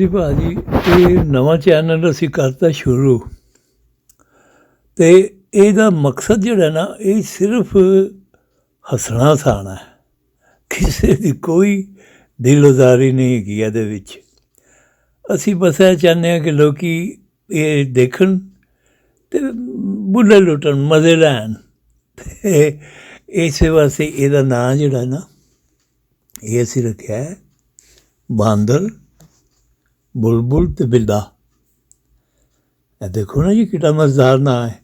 ਜੀ ਭਾਜੀ, ਇਹ ਨਵਾਂ ਚੈਨਲ ਅਸੀਂ ਕਰਤਾ ਸ਼ੁਰੂ ਅਤੇ ਇਹਦਾ ਮਕਸਦ ਜਿਹੜਾ ਨਾ ਇਹ ਸਿਰਫ ਹੱਸਣਾ ਹਸਾਉਣਾ ਹੈ। ਕਿਸੇ ਦੀ ਕੋਈ ਦਿਲਆਜ਼ਾਰੀ ਨਹੀਂ ਹੈਗੀ ਇਹਦੇ ਵਿੱਚ। ਅਸੀਂ ਬਸ ਇਹ ਚਾਹੁੰਦੇ ਹਾਂ ਕਿ ਲੋਕ ਇਹ ਦੇਖਣ ਅਤੇ ਬੁੱਲੇ ਲੁੱਟਣ, ਮਜ਼ੇ ਲੈਣ। ਅਤੇ ਇਸੇ ਵਾਸਤੇ ਇਹਦਾ ਨਾਂ ਜਿਹੜਾ ਨਾ ਇਹ ਅਸੀਂ ਰੱਖਿਆ ਹੈ ਬਾਂਦਰ, ਬੁਲਬੁਲ ਅਤੇ ਬਿੱਲਾ। ਇਹ ਦੇਖੋ ਨਾ ਜੀ ਕਿੱਡਾ ਮਜ਼ੇਦਾਰ ਨਾਂ ਹੈ,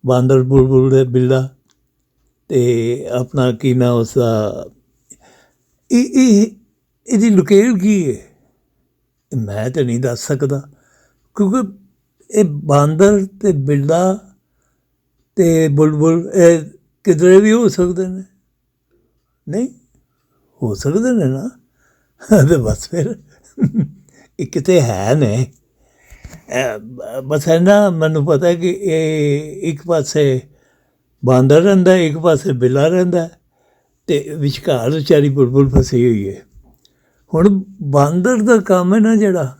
ਬਾਂਦਰ, ਬੁਲਬੁਲ ਅਤੇ ਬਿੱਲਾ। ਅਤੇ ਆਪਣਾ ਕੀ ਨਾਂ ਉਸਦਾ, ਇਹਦੀ ਲੁਕੇਲ ਕੀ ਹੈ ਮੈਂ ਤਾਂ ਨਹੀਂ ਦੱਸ ਸਕਦਾ, ਕਿਉਂਕਿ ਇਹ ਬਾਂਦਰ ਅਤੇ ਬਿੱਲਾ ਅਤੇ ਬੁਲਬੁਲ ਇਹ ਕਿਧਰੇ ਵੀ ਹੋ ਸਕਦੇ ਨੇ। ਨਹੀਂ ਹੋ ਸਕਦੇ ਨੇ ਨਾ, ਅਤੇ ਬਸ ਫਿਰ ਇਹ ਕਿਤੇ ਹੈ ਨੇ। ਬਸ ਇੰਨਾ ਮੈਨੂੰ ਪਤਾ ਕਿ ਇਹ ਇੱਕ ਪਾਸੇ ਬਾਂਦਰ ਰਹਿੰਦਾ, ਇੱਕ ਪਾਸੇ ਬਿੱਲਾ ਰਹਿੰਦਾ ਅਤੇ ਵਿਚਕਾਰ ਵਿਚਾਰੀ ਬੁਲਬੁਲ ਫਸੀ ਹੋਈ ਹੈ। ਹੁਣ ਬਾਂਦਰ ਦਾ ਕੰਮ ਹੈ ਨਾ ਜਿਹੜਾ,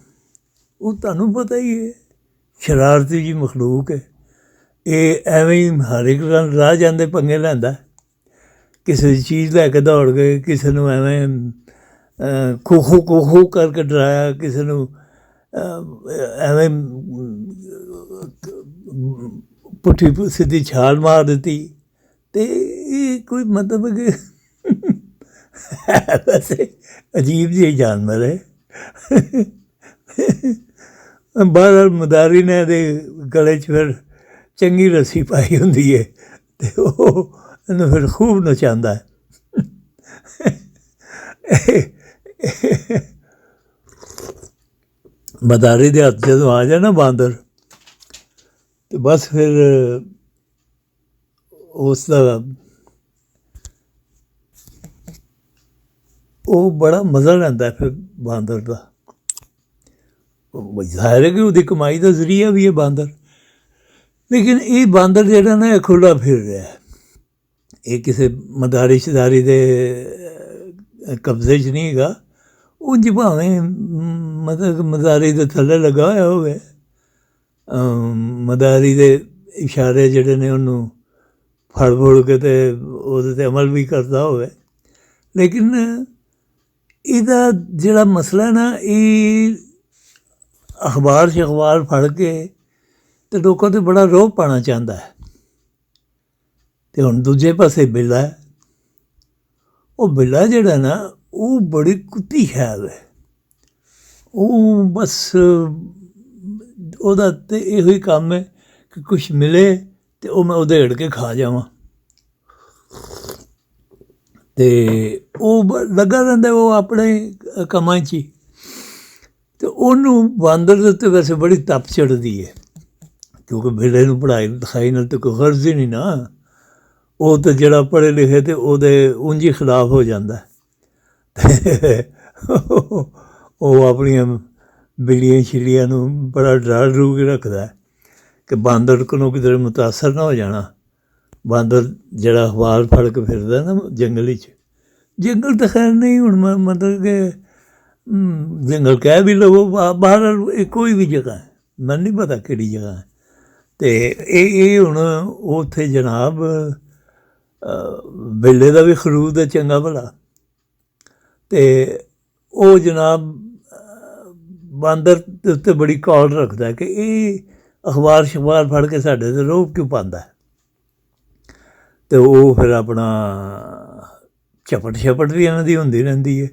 ਉਹ ਤੁਹਾਨੂੰ ਪਤਾ ਹੀ ਹੈ ਸ਼ਰਾਰਤੀ ਜਿਹੀ ਮਖਲੂਕ ਹੈ। ਇਹ ਐਵੇਂ ਹੀ ਹਰ ਇੱਕ ਰਾਹ ਜਾਂਦੇ ਪੰਗੇ ਲੈਂਦਾ, ਕਿਸੇ ਦੀ ਚੀਜ਼ ਲੈ ਕੇ ਦੌੜ ਗਏ, ਕਿਸੇ ਨੂੰ ਐਵੇਂ ਖੋ ਕਰਕੇ ਡਰਾਇਆ, ਕਿਸੇ ਨੂੰ ਐਵੇਂ ਪੁੱਠੀ ਸਿੱਧੀ ਛਾਲ ਮਾਰ ਦਿੱਤੀ। ਅਤੇ ਇਹ ਕੋਈ ਮਤਲਬ ਕਿ ਵੈਸੇ ਅਜੀਬ ਜਿਹੀ ਜਾਨਵਰ ਹੈ। ਬਾਹਰ ਮਦਾਰੀ ਨੇ ਇਹਦੇ ਗਲੇ 'ਚ ਫਿਰ ਚੰਗੀ ਰੱਸੀ ਪਾਈ ਹੁੰਦੀ ਹੈ ਅਤੇ ਉਹ ਇਹਨੂੰ ਫਿਰ ਖੂਬ ਨਚਾਉਂਦਾ ਹੈ। ਮਦਾਰੀ ਦੇ ਹੱਥ ਜਦੋਂ ਆ ਜਾਏ ਨਾ ਬਾਂਦਰ, ਅਤੇ ਬਸ ਫਿਰ ਉਸ ਦਾ ਉਹ ਬੜਾ ਮਜ਼ਾ ਲੈਂਦਾ ਫਿਰ ਬਾਂਦਰ ਦਾ। ਜ਼ਾਹਿਰ ਹੈ ਕਿ ਉਹਦੀ ਕਮਾਈ ਦਾ ਜ਼ਰੀਆ ਵੀ ਹੈ ਬਾਂਦਰ, ਲੇਕਿਨ ਇਹ ਬਾਂਦਰ ਜਿਹੜਾ ਨਾ ਇਹ ਖੁੱਲ੍ਹਾ ਫਿਰ ਰਿਹਾ, ਇਹ ਕਿਸੇ ਮਦਾਰੀ ਸ਼ਦਾਰੀ ਦੇ ਕਬਜ਼ੇ 'ਚ ਨਹੀਂ ਹੈਗਾ। ਉਂਝ ਭਾਵੇਂ ਮਤਲਬ ਮਦਾਰੀ ਦੇ ਥੱਲੇ ਲੱਗਾ ਹੋਇਆ ਹੋਵੇ, ਮਦਾਰੀ ਦੇ ਇਸ਼ਾਰੇ ਜਿਹੜੇ ਨੇ ਉਹਨੂੰ ਫੜ ਫੁੜ ਕੇ ਅਤੇ ਉਹਦੇ 'ਤੇ ਅਮਲ ਵੀ ਕਰਦਾ ਹੋਵੇ। ਲੇਕਿਨ ਇਹਦਾ ਜਿਹੜਾ ਮਸਲਾ ਨਾ, ਇਹ ਅਖਬਾਰ ਸ਼ਖਬਾਰ ਫੜ ਕੇ ਅਤੇ ਲੋਕਾਂ 'ਤੇ ਬੜਾ ਰੋਹਬ ਪਾਉਣਾ ਚਾਹੁੰਦਾ ਹੈ। ਅਤੇ ਹੁਣ ਦੂਜੇ ਪਾਸੇ ਬਿੱਲਾ ਹੈ, ਉਹ ਬਿੱਲਾ ਜਿਹੜਾ ਨਾ ਉਹ ਬੜੀ ਕੁੱਤੀ ਖੈਲ ਹੈ। ਉਹ ਬਸ ਉਹਦਾ ਤਾਂ ਇਹੋ ਹੀ ਕੰਮ ਹੈ ਕਿ ਕੁਛ ਮਿਲੇ ਅਤੇ ਉਹ ਮੈਂ ਉਧੇੜ ਕੇ ਖਾ ਜਾਵਾਂ। ਅਤੇ ਉਹ ਲੱਗਾ ਰਹਿੰਦਾ ਉਹ ਆਪਣੇ ਕੰਮਾਂ 'ਚ ਹੀ। ਅਤੇ ਉਹਨੂੰ ਬਾਂਦਰ ਦੇ ਉੱਤੇ ਵੈਸੇ ਬੜੀ ਤਪ ਚੜ੍ਹਦੀ ਹੈ, ਕਿਉਂਕਿ ਬਿੱਲੇ ਨੂੰ ਪੜ੍ਹਾਈ ਲਿਖਾਈ ਨਾਲ ਤਾਂ ਕੋਈ ਗਰਜ਼ ਹੀ ਨਹੀਂ ਨਾ। ਉਹ ਤਾਂ ਜਿਹੜਾ ਪੜ੍ਹੇ ਲਿਖੇ ਅਤੇ ਉਹਦੇ ਉਂਝ ਹੀ ਖਿਲਾਫ ਹੋ ਜਾਂਦਾ। ਉਹ ਆਪਣੀਆਂ ਬਿੱਲੀਆਂ ਛਿੱਲੀਆਂ ਨੂੰ ਬੜਾ ਡਰ ਰੂ ਕੇ ਰੱਖਦਾ ਕਿ ਬਾਂਦਰ ਕੋਲੋਂ ਕਿਧਰੇ ਮੁਤਾਸਰ ਨਾ ਹੋ ਜਾਣਾ। ਬਾਂਦਰ ਜਿਹੜਾ ਅਖਬਾਰ ਫੜ ਕੇ ਫਿਰਦਾ ਨਾ ਜੰਗਲ ਵਿੱਚ, ਜੰਗਲ ਤਾਂ ਖੈਰ ਨਹੀਂ ਹੁਣ ਮਤਲਬ ਕਿ ਜੰਗਲ ਕਹਿ ਵੀ ਲਵੋ, ਬਾਹਰ ਕੋਈ ਵੀ ਜਗ੍ਹਾ ਹੈ, ਮੈਨੂੰ ਨਹੀਂ ਪਤਾ ਕਿਹੜੀ ਜਗ੍ਹਾ ਹੈ। ਅਤੇ ਇਹ ਹੁਣ ਉੱਥੇ ਜਨਾਬ ਬਿੱਲੇ ਦਾ ਵੀ ਖਰੂਦ ਹੈ ਚੰਗਾ ਭਲਾ, ਅਤੇ ਉਹ ਜਨਾਬ ਬਾਂਦਰ ਦੇ ਉੱਤੇ ਬੜੀ ਕੌਲ ਰੱਖਦਾ ਕਿ ਇਹ ਅਖਬਾਰ ਸ਼ਖਬਾਰ ਫੜ ਕੇ ਸਾਡੇ 'ਤੇ ਰੋਹਬ ਕਿਉਂ ਪਾਉਂਦਾ। ਅਤੇ ਉਹ ਫਿਰ ਆਪਣਾ ਝਪਟ ਛਪਟ ਵੀ ਇਹਨਾਂ ਦੀ ਹੁੰਦੀ ਰਹਿੰਦੀ ਹੈ।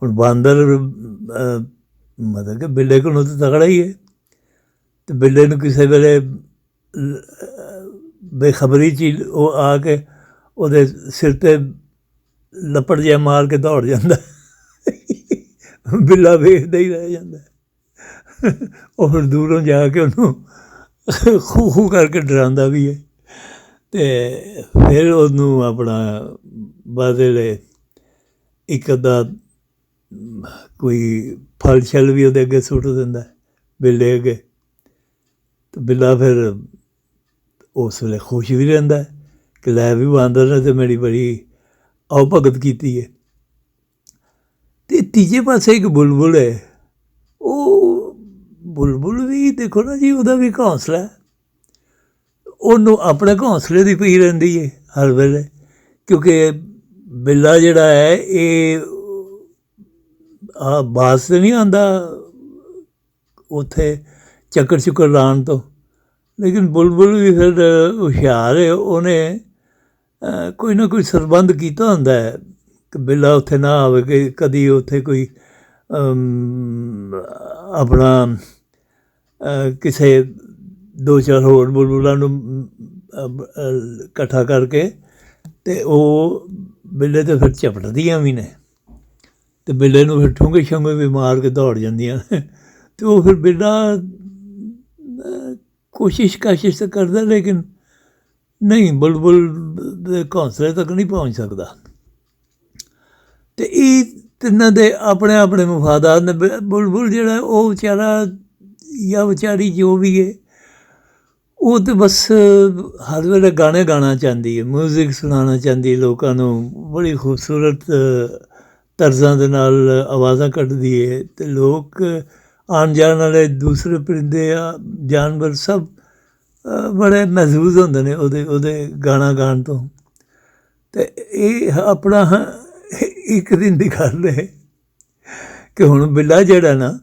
ਹੁਣ ਬਾਂਦਰ ਮਤਲਬ ਕਿ ਬਿੱਲੇ ਕੋਲੋਂ ਤਾਂ ਤਕੜਾ ਹੀ ਹੈ, ਅਤੇ ਬਿੱਲੇ ਨੂੰ ਕਿਸੇ ਵੇਲੇ ਬੇਖਬਰੀ 'ਚ ਉਹ ਆ ਕੇ ਉਹਦੇ ਸਿਰ 'ਤੇ ਲੱਪੜ ਜਿਹਾ ਮਾਰ ਕੇ ਦੌੜ ਜਾਂਦਾ। ਬਿੱਲਾ ਵੇਖਦਾ ਹੀ ਰਹਿ ਜਾਂਦਾ। ਉਹ ਫਿਰ ਦੂਰੋਂ ਜਾ ਕੇ ਉਹਨੂੰ ਖੂ ਕਰਕੇ ਡਰਾਉਂਦਾ ਵੀ ਹੈ, ਅਤੇ ਫਿਰ ਉਹਨੂੰ ਆਪਣਾ ਬਦਲੇ ਇੱਕ ਅੱਧਾ ਕੋਈ ਫਲ ਛਲ ਵੀ ਉਹਦੇ ਅੱਗੇ ਸੁੱਟ ਦਿੰਦਾ ਬਿੱਲੇ ਅੱਗੇ। ਅਤੇ ਬਿੱਲਾ ਫਿਰ ਉਸ ਵੇਲੇ ਖੁਸ਼ ਵੀ ਰਹਿੰਦਾ ਕਿ ਲੈ ਵੀ ਬਾਂਦਰ ਨੇ ਤਾਂ ਮੇਰੀ ਬੜੀ ਆਓ ਭਗਤ ਕੀਤੀ ਹੈ। ਅਤੇ ਤੀਜੇ ਪਾਸੇ ਇੱਕ ਬੁਲਬੁਲ ਹੈ, ਉਹ ਬੁਲਬੁਲ ਵੀ ਦੇਖੋ ਨਾ ਜੀ, ਉਹਦਾ ਵੀ ਘੌਂਸਲਾ ਹੈ, ਉਹਨੂੰ ਆਪਣੇ ਘੌਂਸਲੇ ਦੀ ਪਈ ਰਹਿੰਦੀ ਹੈ ਹਰ ਵੇਲੇ, ਕਿਉਂਕਿ ਬਿੱਲਾ ਜਿਹੜਾ ਹੈ ਇਹ ਬਾਸ ਤਾਂ ਨਹੀਂ ਆਉਂਦਾ ਉੱਥੇ ਚੱਕਰ ਚੁੱਕਰ ਲਾਉਣ ਤੋਂ, ਲੇਕਿਨ ਬੁਲਬੁਲ ਵੀ ਫਿਰ ਹੁਸ਼ਿਆਰ ਹੈ, ਉਹਨੇ ਕੋਈ ਨਾ ਕੋਈ ਸਰਬੰਧ ਕੀਤਾ ਹੁੰਦਾ ਹੈ ਕਿ ਬਿੱਲਾ ਉੱਥੇ ਨਾ ਆਵੇ, ਕਿ ਕਦੀ ਉੱਥੇ ਕੋਈ ਆਪਣਾ ਕਿਸੇ 2-4 ਹੋਰ ਬੁਲਬੁਲਾਂ ਨੂੰ ਇਕੱਠਾ ਕਰਕੇ ਅਤੇ ਉਹ ਬਿੱਲੇ 'ਤੇ ਫਿਰ ਝਪਟਦੀਆਂ ਵੀ ਨੇ, ਅਤੇ ਬਿੱਲੇ ਨੂੰ ਫਿਰ ਠੂੰਗੇ ਛੂੰਗੇ ਵੀ ਮਾਰ ਕੇ ਦੌੜ ਜਾਂਦੀਆਂ ਨੇ, ਅਤੇ ਉਹ ਫਿਰ ਬਿੱਲਾ ਕੋਸ਼ਿਸ਼ ਤਾਂ ਕਰਦਾ, ਲੇਕਿਨ ਨਹੀਂ, ਬੁਲਬੁਲ ਦੇ ਘੌਂਸਲੇ ਤੱਕ ਨਹੀਂ ਪਹੁੰਚ ਸਕਦਾ। ਅਤੇ ਇਹ ਤਿੰਨਾਂ ਦੇ ਆਪਣੇ ਆਪਣੇ ਮਫਾਦਾਤ ਨੇ। ਬੁਲਬੁਲ ਜਿਹੜਾ ਉਹ ਵਿਚਾਰਾ ਜਾਂ ਵਿਚਾਰੀ ਜੋ ਵੀ ਹੈ, ਉਹ ਤਾਂ ਬਸ ਹਰ ਵੇਲੇ ਗਾਣੇ ਗਾਉਣਾ ਚਾਹੁੰਦੀ ਹੈ, ਮਿਊਜ਼ਿਕ ਸੁਣਾਉਣਾ ਚਾਹੁੰਦੀ ਹੈ ਲੋਕਾਂ ਨੂੰ, ਬੜੀ ਖੂਬਸੂਰਤ ਤਰਜ਼ਾਂ ਦੇ ਨਾਲ ਆਵਾਜ਼ਾਂ ਕੱਢਦੀ ਹੈ, ਅਤੇ ਲੋਕ ਆਉਣ ਜਾਣ ਵਾਲੇ ਦੂਸਰੇ ਪਰਿੰਦੇ ਆ ਜਾਨਵਰ ਸਭ ਬੜੇ ਮਹਿਜ਼ੂਜ਼ ਹੁੰਦੇ ਨੇ ਉਹਦੇ ਗਾਣਾ ਗਾਉਣ ਤੋਂ। ਅਤੇ ਇਹ ਆਪਣਾ ਇੱਕ ਦਿਨ ਦੀ ਗੱਲ ਹੈ ਕਿ ਹੁਣ ਬਿੱਲਾ ਜਿਹੜਾ ਨਾ,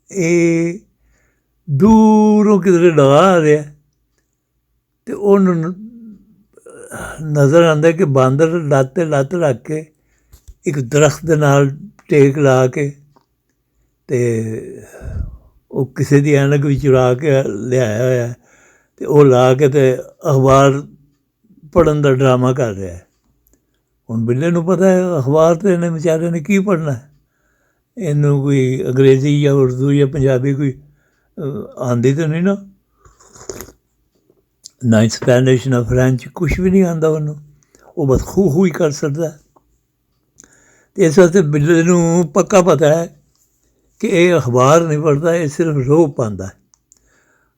ਇਹ ਦੂਰੋਂ ਕਿਧਰੇ ਲਗਾ ਆ ਰਿਹਾ, ਅਤੇ ਉਹਨੂੰ ਨਜ਼ਰ ਆਉਂਦਾ ਕਿ ਬਾਂਦਰ ਲੱਤ 'ਤੇ ਲੱਤ ਰੱਖ ਕੇ ਇੱਕ ਦਰਖਤ ਦੇ ਨਾਲ ਟੇਕ ਲਾ ਕੇ, ਅਤੇ ਉਹ ਕਿਸੇ ਦੀ ਐਨਕ ਵੀ ਚੁਰਾ ਕੇ ਲਿਆਇਆ ਹੋਇਆ, ਅਤੇ ਉਹ ਲਾ ਕੇ ਅਤੇ ਅਖਬਾਰ ਪੜ੍ਹਨ ਦਾ ਡਰਾਮਾ ਕਰ ਰਿਹਾ। ਹੁਣ ਬਿੱਲੇ ਨੂੰ ਪਤਾ ਹੈ ਅਖਬਾਰ 'ਤੇ ਇਹਨੇ ਵਿਚਾਰੇ ਨੇ ਕੀ ਪੜ੍ਹਨਾ, ਇਹਨੂੰ ਕੋਈ ਅੰਗਰੇਜ਼ੀ ਜਾਂ ਉਰਦੂ ਜਾਂ ਪੰਜਾਬੀ ਕੋਈ ਆਉਂਦੀ ਤਾਂ ਨਹੀਂ ਨਾ ਸਪੈਨਿਸ਼ ਨਾ ਫਰੈਂਚ, ਕੁਛ ਵੀ ਨਹੀਂ ਆਉਂਦਾ ਉਹਨੂੰ, ਉਹ ਬਸ ਖੂ ਹੀ ਕਰ ਸਕਦਾ। ਅਤੇ ਇਸ ਵਾਸਤੇ ਬਿੱਲੇ ਨੂੰ ਪੱਕਾ ਪਤਾ ਹੈ ਕਿ ਇਹ ਅਖਬਾਰ ਨਹੀਂ ਪੜ੍ਹਦਾ, ਇਹ ਸਿਰਫ ਰੋਅਬ ਪਾਉਂਦਾ।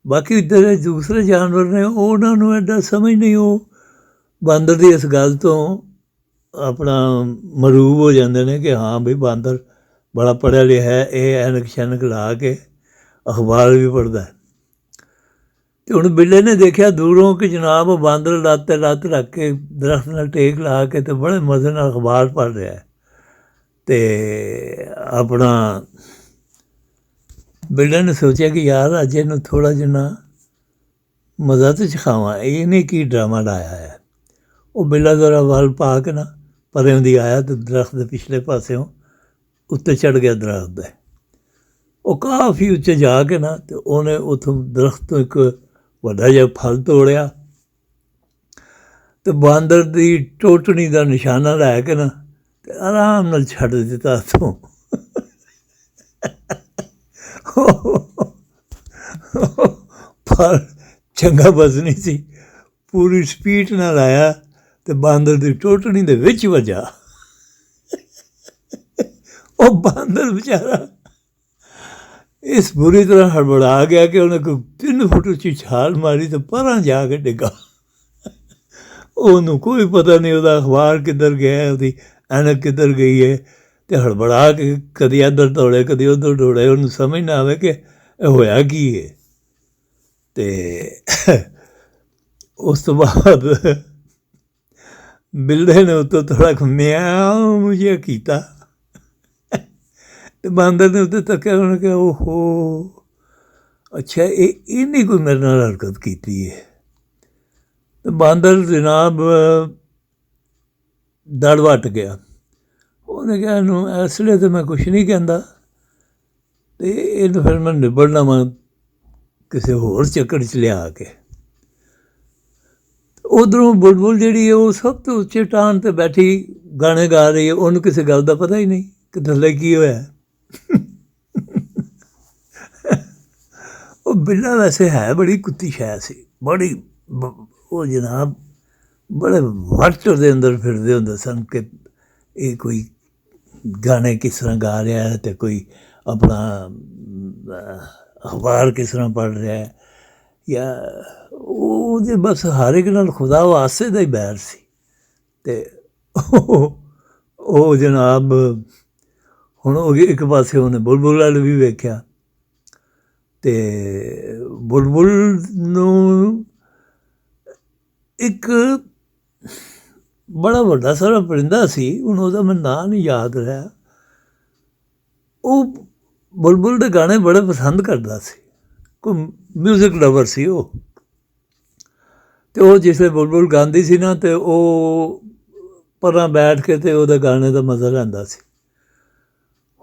ਬਾਕੀ ਜਿਹੜੇ ਦੂਸਰੇ ਜਾਨਵਰ ਨੇ ਉਹਨਾਂ ਨੂੰ ਐਡਾ ਸਮਝ ਨਹੀਂ, ਉਹ ਬਾਂਦਰ ਦੀ ਇਸ ਗੱਲ ਤੋਂ ਆਪਣਾ ਮਰੂਬ ਹੋ ਜਾਂਦੇ ਨੇ ਕਿ ਹਾਂ ਬਈ ਬਾਂਦਰ ਬੜਾ ਪੜ੍ਹਿਆ ਲਿਖਿਆ ਹੈ, ਇਹ ਐਨਕ ਸ਼ੈਨਕ ਲਾ ਕੇ ਅਖਬਾਰ ਵੀ ਪੜ੍ਹਦਾ। ਅਤੇ ਹੁਣ ਬਿੱਲੇ ਨੇ ਦੇਖਿਆ ਦੂਰੋਂ ਕਿ ਜਨਾਬ ਬਾਂਦਰ ਲੱਤ 'ਤੇ ਲੱਤ ਰੱਖ ਕੇ ਦਰਖਤ ਨਾਲ ਟੇਕ ਲਾ ਕੇ ਅਤੇ ਬੜੇ ਮਜ਼ੇ ਨਾਲ ਅਖਬਾਰ ਪੜ੍ਹ ਰਿਹਾ, ਅਤੇ ਆਪਣਾ ਬਿੱਲੇ ਨੇ ਸੋਚਿਆ ਕਿ ਯਾਰ ਅੱਜ ਇਹਨੂੰ ਥੋੜ੍ਹਾ ਜਿਹਾ ਮਜ਼ਾ ਤਾਂ ਸਿਖਾਵਾਂ, ਇਹਨੇ ਕੀ ਡਰਾਮਾ ਲਾਇਆ ਹੈ। ਉਹ ਬਿੱਲਾ ਜ਼ਰਾ ਵੱਲ ਪਾ ਕੇ ਨਾ ਪਰੇ ਦੀ ਆਇਆ ਅਤੇ ਦਰਖਤ ਦੇ ਪਿਛਲੇ ਪਾਸਿਓਂ ਉੱਤੇ ਚੜ੍ਹ ਗਿਆ ਦਰਖਤ ਦੇ। ਉਹ ਕਾਫੀ ਉੱਚੇ ਜਾ ਕੇ ਨਾ, ਅਤੇ ਉਹਨੇ ਉੱਥੋਂ ਦਰਖਤ ਤੋਂ ਇੱਕ ਵੱਡਾ ਜਿਹਾ ਫਲ ਤੋੜਿਆ, ਅਤੇ ਬਾਂਦਰ ਦੀ ਟੋਟਣੀ ਦਾ ਨਿਸ਼ਾਨਾ ਲੈ ਕੇ ਨਾ ਅਤੇ ਆਰਾਮ ਨਾਲ ਛੱਡ ਦਿੱਤਾ ਉੱਥੋਂ। ਪਰ ਚੰਗਾ ਵਜ਼ਨੀ ਸੀ, ਪੂਰੀ ਸਪੀਡ ਨਾਲ ਆਇਆ ਅਤੇ ਬਾਂਦਰ ਦੀ ਟੋਟਣੀ ਦੇ ਵਿੱਚ ਵੱਜਾ। ਉਹ ਬਾਂਦਰ ਵਿਚਾਰਾ ਇਸ ਬੁਰੀ ਤਰ੍ਹਾਂ ਹੜਬੜਾ ਗਿਆ ਕਿ ਉਹਨੇ ਕੋਈ 3 ਫੁੱਟ ਉੱਚੀ ਛਾਲ ਮਾਰੀ ਅਤੇ ਪਰਾਂ ਜਾ ਕੇ ਡਿੱਗਾ। ਉਹਨੂੰ ਕੋਈ ਪਤਾ ਨਹੀਂ ਉਹਦਾ ਅਖਬਾਰ ਕਿੱਧਰ ਗਿਆ, ਉਹਦੀ ਐਨਕ ਕਿੱਧਰ ਗਈ ਹੈ, ਅਤੇ ਹੜਬੜਾ ਕੇ ਕਦੀ ਇੱਧਰ ਦੌੜੇ ਕਦੀ ਉੱਧਰ ਦੌੜੇ, ਉਹਨੂੰ ਸਮਝ ਨਾ ਆਵੇ ਕਿ ਇਹ ਹੋਇਆ ਕੀ ਹੈ। ਅਤੇ ਉਸ ਤੋਂ ਬਾਅਦ ਬਿੱਲੇ ਨੇ ਉੱਤੋਂ ਥੋੜ੍ਹਾ ਮਿਆਉਂ ਜਿਹਾ ਕੀਤਾ, ਅਤੇ ਬਾਂਦਰ ਨੇ ਉੱਤੇ ਤੱਕਿਆ, ਉਹਨੇ ਕਿਹਾ ਓਹੋ ਅੱਛਾ ਇਹਨੇ ਕੋਈ ਮੇਰੇ ਨਾਲ ਹਰਕਤ ਕੀਤੀ ਹੈ। ਅਤੇ ਬਾਂਦਰ ਜਨਾਬ ਦੜ ਵੱਟ ਗਿਆ। ਉਹਨੇ ਕਿਹਾ ਇਹਨੂੰ ਇਸ ਵੇਲੇ ਤਾਂ ਮੈਂ ਕੁਛ ਨਹੀਂ ਕਹਿੰਦਾ, ਅਤੇ ਇਹਨੂੰ ਫਿਰ ਮੈਂ ਨਿਬੜਨਾ ਵਾ ਕਿਸੇ ਹੋਰ ਚੱਕਰ 'ਚ ਲਿਆ ਕੇ। ਉੱਧਰੋਂ ਬੁਲਬੁਲ ਜਿਹੜੀ ਹੈ ਉਹ ਸਭ ਤੋਂ ਉੱਚੇ ਟਾਹਣ 'ਤੇ ਬੈਠੀ ਗਾਣੇ ਗਾ ਰਹੀ ਹੈ, ਉਹਨੂੰ ਕਿਸੇ ਗੱਲ ਦਾ ਪਤਾ ਹੀ ਨਹੀਂ ਕਿ ਥੱਲੇ ਕੀ ਹੋਇਆ। ਉਹ ਬਿੱਲਾ ਵੈਸੇ ਹੈ ਬੜੀ ਕੁੱਤੀ ਸ਼ੈ ਸੀ, ਬੜੀ ਉਹ ਜਨਾਬ ਬੜੇ ਵੱਟ ਦੇ ਅੰਦਰ ਫਿਰਦੇ ਹੁੰਦੇ ਸਨ ਕਿ ਇਹ ਕੋਈ ਗਾਣੇ ਕਿਸ ਤਰ੍ਹਾਂ ਗਾ ਰਿਹਾ ਹੈ ਅਤੇ ਕੋਈ ਆਪਣਾ ਅਖਬਾਰ ਕਿਸ ਤਰ੍ਹਾਂ ਪੜ੍ਹ ਰਿਹਾ ਹੈ, ਜਾਂ ਉਹਦੇ ਬਸ ਹਰ ਇੱਕ ਨਾਲ ਖੁਦਾ ਵਾਸਤੇ ਦਾ ਹੀ ਬੈਰ ਸੀ। ਅਤੇ ਉਹ ਜਨਾਬ ਹੁਣ ਉਹ ਇੱਕ ਪਾਸੇ ਉਹਨੇ ਬੁਲਬੁਲ ਵੱਲ ਵੀ ਵੇਖਿਆ, ਤੇ ਬੁਲਬੁਲ ਨੂੰ ਇੱਕ ਬੜਾ ਵੱਡਾ ਸਾਰਾ ਪਰਿੰਦਾ ਸੀ, ਹੁਣ ਉਹਦਾ ਮੈਨੂੰ ਨਾਂ ਨਹੀਂ ਯਾਦ ਰਿਹਾ। ਉਹ ਬੁਲਬੁਲ ਦੇ ਗਾਣੇ ਬੜੇ ਪਸੰਦ ਕਰਦਾ ਸੀ, ਕੋਈ ਮਿਊਜ਼ਿਕ ਲਵਰ ਸੀ ਉਹ। ਅਤੇ ਉਹ ਜਿਸਲੇ ਬੁਲਬੁਲ ਗਾਉਂਦੀ ਸੀ ਨਾ, ਅਤੇ ਉਹ ਪਰਾਂ ਬੈਠ ਕੇ ਅਤੇ ਉਹਦੇ ਗਾਣੇ ਦਾ ਮਜ਼ਾ ਲੈਂਦਾ ਸੀ।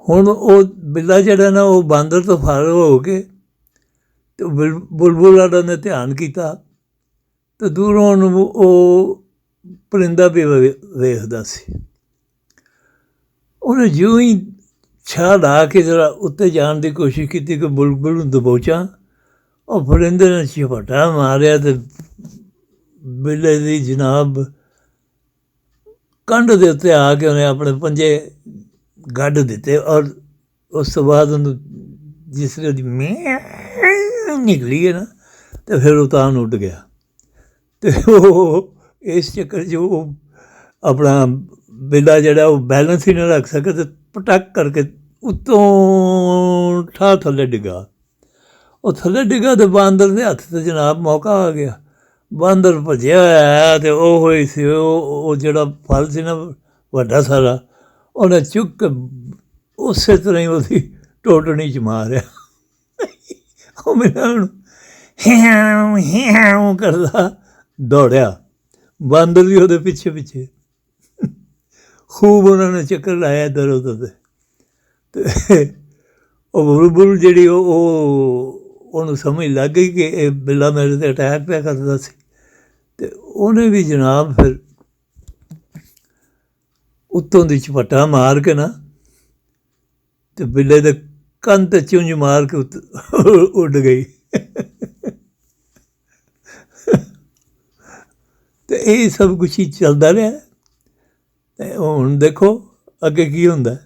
ਹੁਣ ਉਹ ਬਿੱਲਾ ਜਿਹੜਾ ਨਾ, ਉਹ ਬਾਂਦਰ ਤੋਂ ਫਾਰਗ ਹੋ ਕੇ ਅਤੇ ਬੁਲਬੁਲ ਵਾਲਾ ਨੇ ਧਿਆਨ ਕੀਤਾ, ਅਤੇ ਦੂਰੋਂ ਉਹਨੂੰ ਉਹ ਪਰਿੰਦਾ ਵੀ ਵੇਖਦਾ ਸੀ। ਉਹਨੇ ਜਿਉਂ ਹੀ ਛਾਂ ਲਾ ਕੇ ਜ਼ਰਾ ਉੱਤੇ ਜਾਣ ਦੀ ਕੋਸ਼ਿਸ਼ ਕੀਤੀ ਕਿ ਬੁਲਬੁਲ ਨੂੰ ਦਬੋਚਾਂ, ਉਹ ਪਰਿੰਦੇ ਨੇ ਝਪੱਟਾ ਮਾਰਿਆ ਅਤੇ ਬਿੱਲੇ ਦੀ ਜਨਾਬ ਕੰਧ ਦੇ ਉੱਤੇ ਆ ਕੇ ਉਹਨੇ ਆਪਣੇ ਪੰਜੇ ਗੱਡ ਦਿੱਤੇ, ਔਰ ਉਸ ਤੋਂ ਬਾਅਦ ਉਹਨੂੰ ਜਿਸ ਵੇਲੇ ਉਹਦੀ ਮੈਂ ਨਿਕਲੀ ਹੈ ਨਾ, ਅਤੇ ਫਿਰ ਉਹ ਤਾਂ ਉੱਡ ਗਿਆ। ਅਤੇ ਉਹ ਇਸ ਚੱਕਰ 'ਚ ਉਹ ਆਪਣਾ ਬਿੱਲਾ ਜਿਹੜਾ ਉਹ ਬੈਲੈਂਸ ਹੀ ਨਾ ਰੱਖ ਸਕੇ, ਅਤੇ ਪਟਕ ਕਰਕੇ ਉੱਤੋਂ ਠਾਹ ਥੱਲੇ ਡਿੱਗਾ। ਉਹ ਥੱਲੇ ਡਿੱਗਾ ਅਤੇ ਬਾਂਦਰ ਦੇ ਹੱਥ 'ਤੇ ਜਨਾਬ ਮੌਕਾ ਆ ਗਿਆ। ਬਾਂਦਰ ਭੱਜਿਆ ਹੋਇਆ ਅਤੇ ਉਹ ਹੋਈ ਸੀ ਉਹ ਜਿਹੜਾ ਫਲ ਸੀ ਨਾ ਵੱਡਾ ਸਾਰਾ, ਉਹਨੇ ਚੁੱਕ ਕੇ ਉਸੇ ਤਰ੍ਹਾਂ ਹੀ ਉਹਦੀ ਟੋਟਣੀ 'ਚ ਮਾਰਿਆ। ਉਹ ਮੈਨੂੰ ਹਿਆਉ ਹਿਆਉ ਕਰਦਾ ਦੌੜਿਆ, ਬਾਂਦਰ ਵੀ ਉਹਦੇ ਪਿੱਛੇ ਪਿੱਛੇ। ਖੂਬ ਉਹਨਾਂ ਨੇ ਚੱਕਰ ਲਾਇਆ ਇੱਧਰ ਉੱਧਰ ਅਤੇ ਉਹ ਬੁਲਬੁਲ ਜਿਹੜੀ ਉਹਨੂੰ ਸਮਝ ਲੱਗ ਗਈ ਕਿ ਇਹ ਬਿੱਲਾ ਮੇਰੇ 'ਤੇ ਅਟੈਕ ਪਿਆ ਕਰਦਾ ਸੀ, ਅਤੇ ਉਹਨੇ ਵੀ ਜਨਾਬ ਫਿਰ ਉੱਤੋਂ ਦੀ ਝਪੱਟਾ ਮਾਰ ਕੇ ਨਾ, ਅਤੇ ਬਿੱਲੇ ਦੇ ਕੰਨ 'ਤੇ ਚੁੰਝ ਮਾਰ ਕੇ ਉੱਡ ਗਈ। ਅਤੇ ਇਹ ਸਭ ਕੁਛ ਹੀ ਚੱਲਦਾ ਰਿਹਾ, ਅਤੇ ਹੁਣ ਦੇਖੋ ਅੱਗੇ ਕੀ ਹੁੰਦਾ।